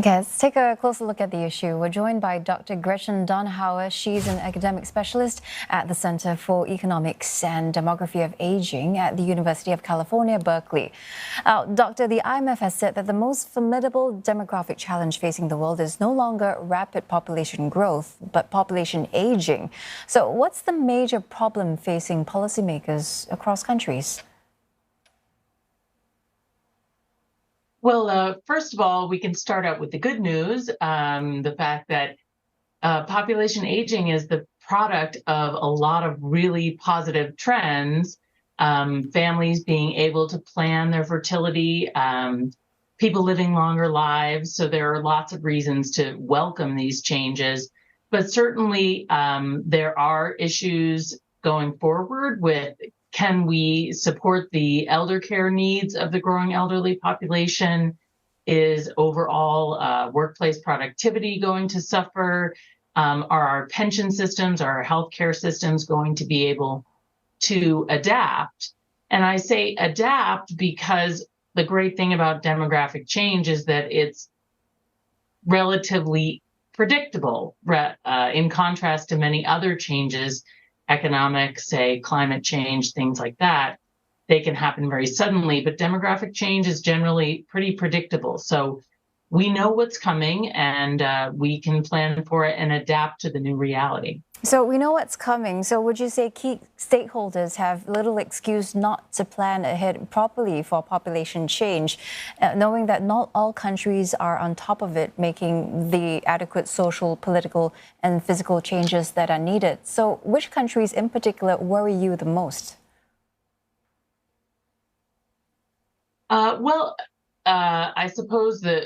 Okay, let's take a closer look at the issue. We're joined by Dr. Gretchen Donehower. She's an academic specialist at the Center for Economics and Demography of Aging at the University of California, Berkeley. Doctor, the IMF has said that the most formidable demographic challenge facing the world is no longer rapid population growth, but population aging. So what's the major problem facing policymakers across countries? Well, first of all, we can start out with the good news, the fact that population aging is the product of a lot of really positive trends, families being able to plan their fertility, people living longer lives. So there are lots of reasons to welcome these changes. But certainly there are issues going forward with, can we support the elder care needs of the growing elderly population? Is overall workplace productivity going to suffer? Are our pension systems, our healthcare systems going to be able to adapt? And I say adapt because the great thing about demographic change is that it's relatively predictable in contrast to many other changes, economic, say climate change, things like that. They can happen very suddenly, but demographic change is generally pretty predictable. So we know what's coming and we can plan for it and adapt to the new reality. So we know what's coming. So would you say key stakeholders have little excuse not to plan ahead properly for population change, knowing that not all countries are on top of it, making the adequate social, political, and physical changes that are needed? So which countries in particular worry you the most? I suppose that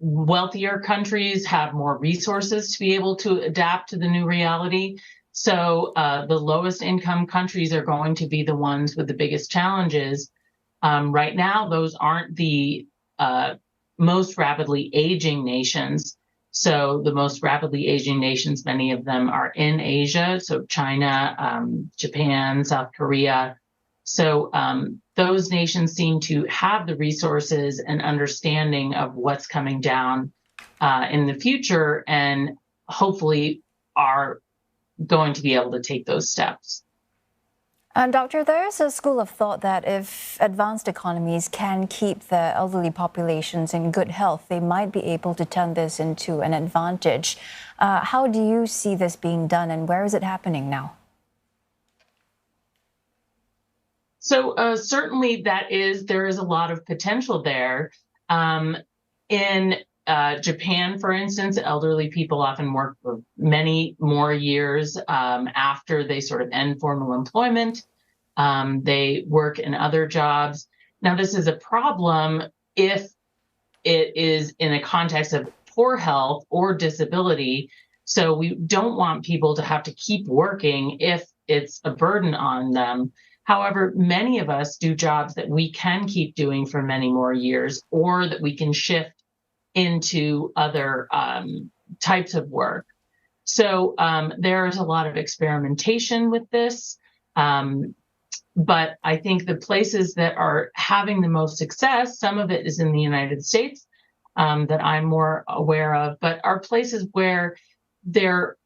wealthier countries have more resources to be able to adapt to the new reality. So the lowest income countries are going to be the ones with the biggest challenges. Right now, those aren't the most rapidly aging nations. So the most rapidly aging nations, many of them are in Asia. So China, Japan, South Korea. So those nations seem to have the resources and understanding of what's coming down in the future, and hopefully are going to be able to take those steps. Doctor, there is a school of thought that if advanced economies can keep their elderly populations in good health, they might be able to turn this into an advantage. How do you see this being done, and where is it happening now? So certainly there is a lot of potential there. In Japan, for instance, elderly people often work for many more years after they sort of end formal employment. They work in other jobs. Now, this is a problem if it is in a context of poor health or disability. So we don't want people to have to keep working if it's a burden on them. However, many of us do jobs that we can keep doing for many more years, or that we can shift into other types of work. So there's a lot of experimentation with this. But I think the places that are having the most success, some of it is in the United States that I'm more aware of, but are places where they're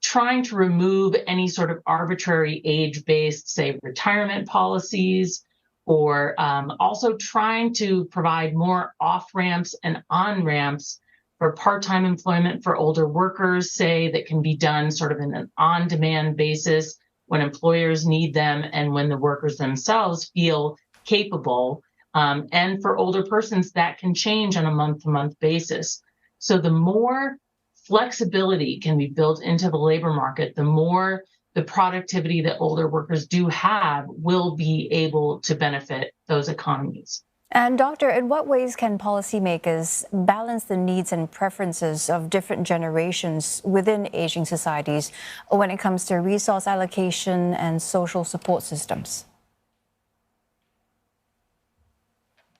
trying to remove any sort of arbitrary age-based, say, retirement policies, or also trying to provide more off-ramps and on-ramps for part-time employment for older workers, say, that can be done sort of in an on-demand basis when employers need them and when the workers themselves feel capable. And for older persons, that can change on a month-to-month basis. So the more flexibility can be built into the labor market, the more the productivity that older workers do have will be able to benefit those economies. And Doctor, in what ways can policymakers balance the needs and preferences of different generations within aging societies when it comes to resource allocation and social support systems?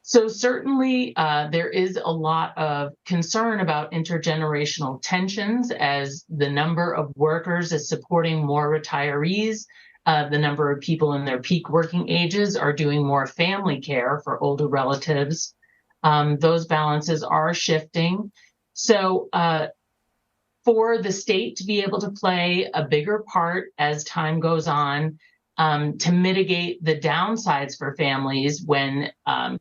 So certainly there is a lot of concern about intergenerational tensions as the number of workers is supporting more retirees. The number of people in their peak working ages are doing more family care for older relatives. Those balances are shifting. So for the state to be able to play a bigger part as time goes on, to mitigate the downsides for families when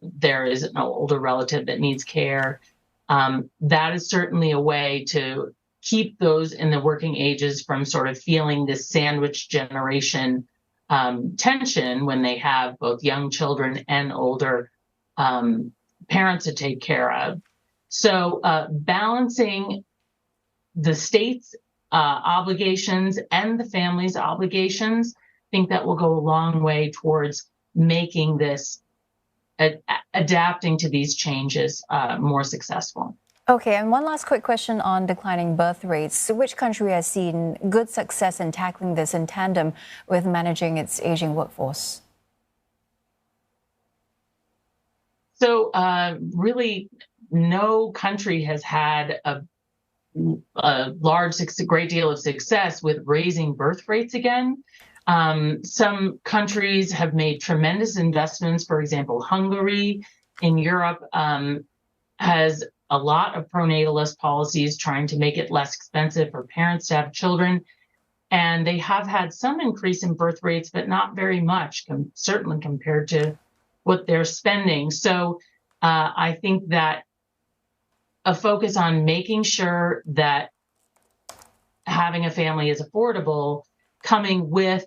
there is an older relative that needs care, that is certainly a way to keep those in the working ages from sort of feeling this sandwich generation tension when they have both young children and older parents to take care of. So balancing the state's obligations and the family's obligations, I think that will go a long way towards making this adapting to these changes more successful. Okay, and one last quick question on declining birth rates. So which country has seen good success in tackling this in tandem with managing its aging workforce? So really, no country has had a great deal of success with raising birth rates again. Some countries have made tremendous investments. For example, Hungary in Europe has a lot of pronatalist policies trying to make it less expensive for parents to have children. And they have had some increase in birth rates, but not very much, certainly compared to what they're spending. So I think that a focus on making sure that having a family is affordable, coming with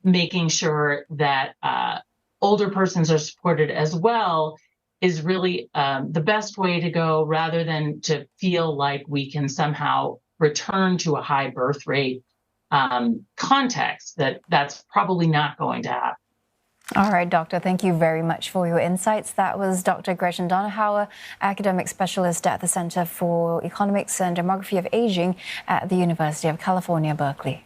making sure that older persons are supported as well, is really the best way to go, rather than to feel like we can somehow return to a high birth rate context. That's probably not going to happen. All right, Doctor, thank you very much for your insights. That was Dr. Gretchen Donehower, academic specialist at the Center for Economics and Demography of Aging at the University of California, Berkeley.